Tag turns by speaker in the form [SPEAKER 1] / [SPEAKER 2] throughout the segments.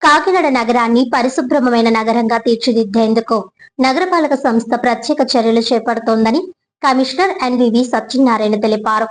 [SPEAKER 1] కాకినాడ నగరాన్ని పరిశుభ్రమైన నగరంగా తీర్చిదిద్దేందుకు నగరపాలక సంస్థ ప్రత్యేక చర్యలు చేపడుతోందని కమిషనర్ ఎన్వివి సత్యనారాయణ తెలిపారు.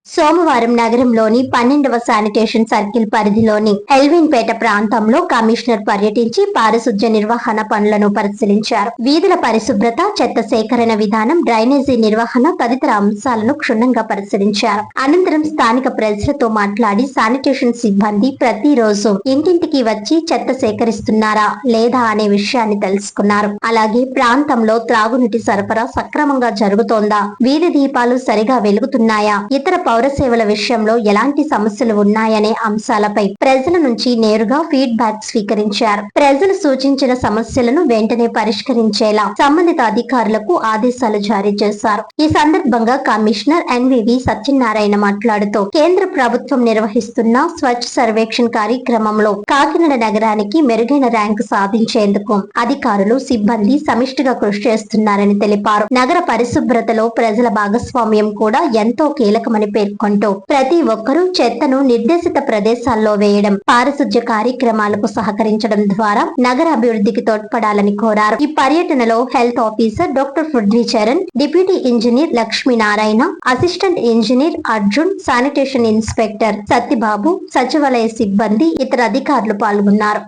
[SPEAKER 1] సోమవారం నగరంలోని 12వ శానిటేషన్ సర్కిల్ పరిధిలోని ఎల్విన్పేట ప్రాంతంలో కమిషనర్ పర్యటించి పారిశుధ్య నిర్వహణ పనులను పరిశీలించారు. వీధుల పరిశుభ్రత, చెత్త సేకరణ విధానం, డ్రైనేజీ నిర్వహణ తదితర అంశాలను క్షుణ్ణంగా పరిశీలించారు. అనంతరం స్థానిక ప్రజలతో మాట్లాడి శానిటేషన్ సిబ్బంది ప్రతిరోజు ఇంటింటికి వచ్చి చెత్త సేకరిస్తున్నారా లేదా అనే విషయాన్ని తెలుసుకున్నారు. అలాగే ప్రాంతంలో త్రాగునీటి సరఫరా సక్రమంగా జరుగుతోందా, వీధి దీపాలు సరిగా వెలుగుతున్నాయా, ఇతర పౌర సేవల విషయంలో ఎలాంటి సమస్యలు ఉన్నాయనే అంశాలపై ప్రజల నుంచి నేరుగా ఫీడ్బ్యాక్ స్వీకరించారు. ప్రజలు సూచించిన సమస్యలను వెంటనే పరిష్కరించేలా సంబంధిత అధికారులకు ఆదేశాలు జారీ చేశారు. ఈ సందర్భంగా కమిషనర్ ఎన్వివి సత్యనారాయణ మాట్లాడుతూ కేంద్ర ప్రభుత్వం నిర్వహిస్తున్న స్వచ్ఛ సర్వేక్షణ్ కార్యక్రమంలో కాకినాడ నగరానికి మెరుగైన ర్యాంకు సాధించేందుకు అధికారులు, సిబ్బంది సమిష్టిగా కృషి చేస్తున్నారని తెలిపారు. నగర పరిశుభ్రతలో ప్రజల భాగస్వామ్యం కూడా ఎంతో కీలకమని పేర్కొంటూ ప్రతి ఒక్కరూ చెత్తను నిర్దేశిత ప్రదేశాల్లో వేయడం, పారిశుధ్య కార్యక్రమాలకు సహకరించడం ద్వారా నగర అభివృద్ధికి తోడ్పడాలని కోరారు. ఈ పర్యటనలో health officer doctor Prithvi Charan, deputy engineer Lakshminarayana, assistant engineer Arjun, sanitation inspector Satyababu, సచివాలయ సిబ్బంది, ఇతర అధికారులు పాల్గొన్నారు.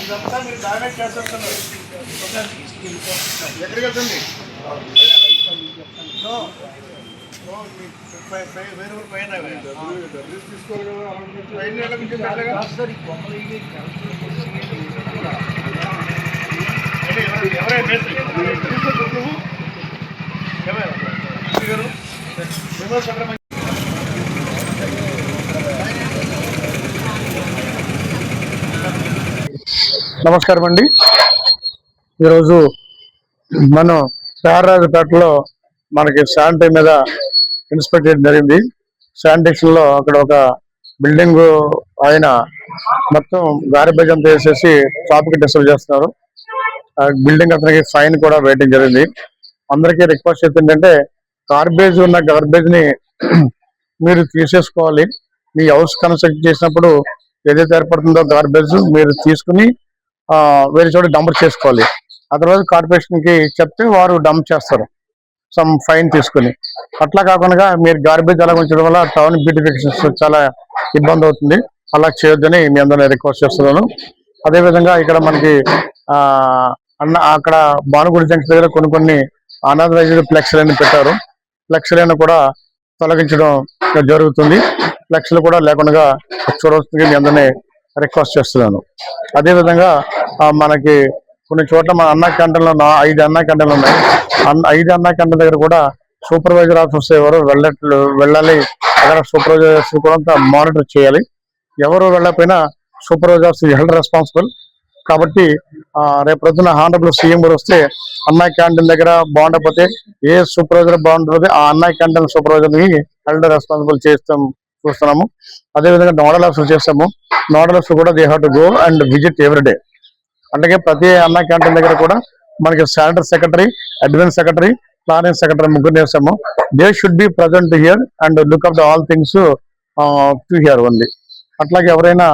[SPEAKER 2] ఇదంతా మీరు డామేజ్ చేస్తున్నారు. ఎక్కడికి వెళ్తుంది? వేరే పైన తీసుకోవాలి కదా. నమస్కారం అండి. ఈరోజు మనం త్యాగరాజపేటలో మనకి శానిటరీ మీద ఇన్స్పెక్ట్ చేయడం జరిగింది. శానిటేషన్ లో అక్కడ ఒక బిల్డింగ్ ఆయన మొత్తం గార్బేజ్ అంతా వేసేసి ట్రాఫిక్ డిస్టర్బ్ చేస్తున్నారు. ఆ బిల్డింగ్ అతనికి ఫైన్ కూడా వేయడం జరిగింది. అందరికీ రిక్వెస్ట్ ఏంటంటే గార్బేజ్ ఉన్న గార్బేజ్ ని మీరు తీసేసుకోవాలి. మీ హౌస్ కన్స్ట్రక్ట్ చేసినప్పుడు ఏదైతే ఏర్పడుతుందో గార్బేజ్ మీరు తీసుకుని వేరే చోట డంప్ చేసుకోవాలి. ఆ తర్వాత కార్పొరేషన్ కి చెప్తే వారు డంప్ చేస్తారు సమ్ ఫైన్ తీసుకుని. అట్లా కాకుండా మీరు గార్బేజ్ అలా ఉంచడం వల్ల టౌన్ బ్యూటిఫికేషన్స్ చాలా ఇబ్బంది అవుతుంది. అలా చేయొద్దని మీ అందరినీ రిక్వెస్ట్ చేస్తున్నాను. అదేవిధంగా ఇక్కడ మనకి అక్కడ భానుగుడి జంక్షన్ దగ్గర కొన్ని అనాథరైజ్డ్ ఫ్లెక్స్లను పెట్టారు. ఫ్లెక్స్లను కూడా తొలగించడం జరుగుతుంది. ఫ్లెక్స్లు కూడా లేకుండా చూడవలసిందిగా మీ అందరినీ రిక్వెస్ట్ చేస్తున్నాను. అదేవిధంగా మనకి కొన్ని చోట్ల మన అన్నా క్యాంటీన్లో 5 అన్నా క్యాంటీన్లు ఉన్నాయి. 5 అన్నా క్యాంటీన్ దగ్గర కూడా సూపర్వైజర్ ఆఫీస్ ఎవరు వెళ్ళాలి. అక్కడ సూపర్వైజర్స్ కూడా మానిటర్ చేయాలి. ఎవరు వెళ్ళకపోయినా సూపర్వైజర్స్ హెల్త్ రెస్పాన్సిబుల్ కాబట్టి రేపు పొద్దున హానరబుల్ సీఎం గారు వస్తే అన్నా క్యాంటీన్ దగ్గర బాగుండకపోతే ఏ సూపర్వైజర్ బాగుంటుంది ఆ అన్నా క్యాంటీన్ సూపర్వైజర్ ని హెల్త్ రెస్పాన్సిబుల్ చూస్తున్నాము. అదేవిధంగా నోడల్ ఆఫీసర్ చేస్తాము. నోడల్ ఆఫీసర్ కూడా they have to go and visit everyday. అలాగే ప్రతి అన్నా క్యాంటీన్ దగ్గర కూడా మనకి sanitary secretary, admin secretary, planning secretary ముగ్గురు చేస్తాము. They should be present here and look up the all things to hear only. అట్లాగే ఎవరైనా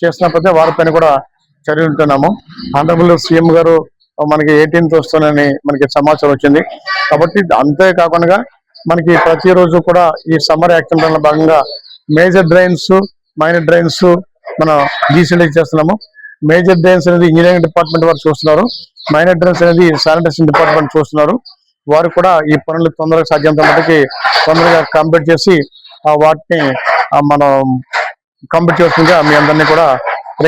[SPEAKER 2] చేసినప్పుడే వారిపైన కూడా చర్యలు ఉంటున్నాము. ఆనరబుల్ సీఎం గారు మనకి 18th వస్తుందని మనకి సమాచారం వచ్చింది. కాబట్టి అంతేకాకుండా మనకి ప్రతిరోజు కూడా ఈ సమ్మర్ యాక్షన్ లో భాగంగా మేజర్ డ్రైన్స్, మైనర్ డ్రైన్స్ మనం డీసెంట్రైజ్ చేస్తున్నాము. మేజర్ డ్రైన్స్ అనేది ఇంజనీరింగ్ డిపార్ట్మెంట్ వారు చూస్తున్నారు. మైనర్ డ్రైన్స్ అనేది శానిటేషన్ డిపార్ట్మెంట్ చూస్తున్నారు. వారు కూడా ఈ పనులు తొందరగా సాధ్యంత మటుకి తొందరగా కంప్లీట్ చేసి వాటిని మనం కంప్లీట్ చేస్తుందిగా మీ అందరినీ కూడా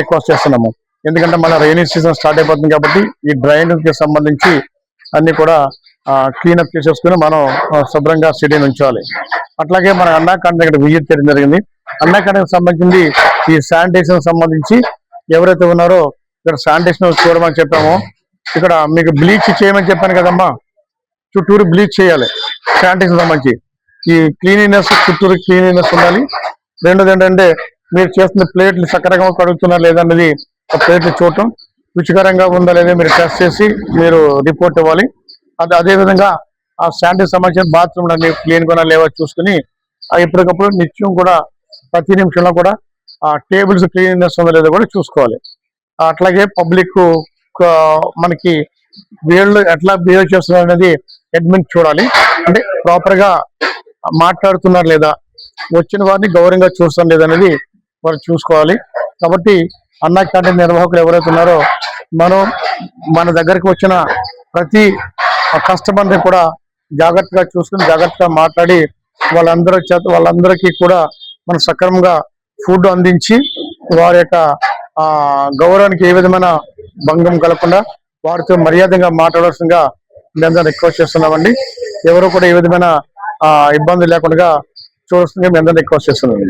[SPEAKER 2] రిక్వెస్ట్ చేస్తున్నాము. ఎందుకంటే మన రైనీ సీజన్ స్టార్ట్ అయిపోతుంది కాబట్టి ఈ డ్రైనేజ్కి సంబంధించి అన్ని కూడా క్లీనప్ చేసేసుకుని మనం శుభ్రంగా సిటీని ఉంచాలి. అట్లాగే మన అన్నా క్యాంటీన్ ఇక్కడ విజిట్ చేయడం జరిగింది. అన్నా క్యాంటీన్కి సంబంధించింది ఈ శానిటేషన్ సంబంధించి ఎవరైతే ఉన్నారో ఇక్కడ శానిటేషన్ చూడమని చెప్పామో, ఇక్కడ మీకు బ్లీచ్ చేయమని చెప్పాను కదమ్మా, చుట్టూరు బ్లీచ్ చేయాలి. శానిటేషన్ సంబంధించి ఈ క్లీనినెస్, చుట్టూరు క్లీనినెస్ ఉండాలి. రెండోది ఏంటంటే మీరు చేస్తున్న ప్లేట్లు సక్రమంగా కడుగుతున్నారు లేదన్నది ఆ ప్లేట్లు చూడటం, రుచికరంగా ఉందా లేదా మీరు టెస్ట్ చేసి మీరు రిపోర్ట్ ఇవ్వాలి. అదేవిధంగా ఆ శానిటరీ సంబంధించిన బాత్రూమ్ అన్ని క్లీన్ గా లేవో చూసుకుని ఎప్పటికప్పుడు నిత్యం కూడా ప్రతి నిమిషంలో కూడా ఆ టేబుల్స్ క్లీన్నెస్ ఉందో లేదో కూడా చూసుకోవాలి. అట్లాగే పబ్లిక్ మనకి వీళ్ళు ఎట్లా బిహేవ్ చేస్తున్నారు అనేది అడ్మిన్ చూడాలి. అంటే ప్రాపర్ గా మాట్లాడుతున్నారు లేదా, వచ్చిన వారిని గౌరవంగా చూస్తాం లేదనేది వారు చూసుకోవాలి. కాబట్టి అన్నా క్యాంటీన్ నిర్వాహకులు ఎవరైతే ఉన్నారో మన దగ్గరకు వచ్చిన ప్రతి కస్టమర్ని కూడా జాగ్రత్తగా చూసుకుని జాగ్రత్తగా మాట్లాడి వాళ్ళందరికీ కూడా మనం సక్రమంగా ఫుడ్ అందించి వారి యొక్క గౌరవానికి ఏ విధమైన భంగం కలగకుండా వారితో మర్యాదగా మాట్లాడాల్సిందిగా మేము రిక్వెస్ట్ చేస్తున్నామండి. ఎవరు కూడా ఏ విధమైన ఇబ్బంది లేకుండా చూడాల్సిందిగా మేము రిక్వెస్ట్ చేస్తున్నాం.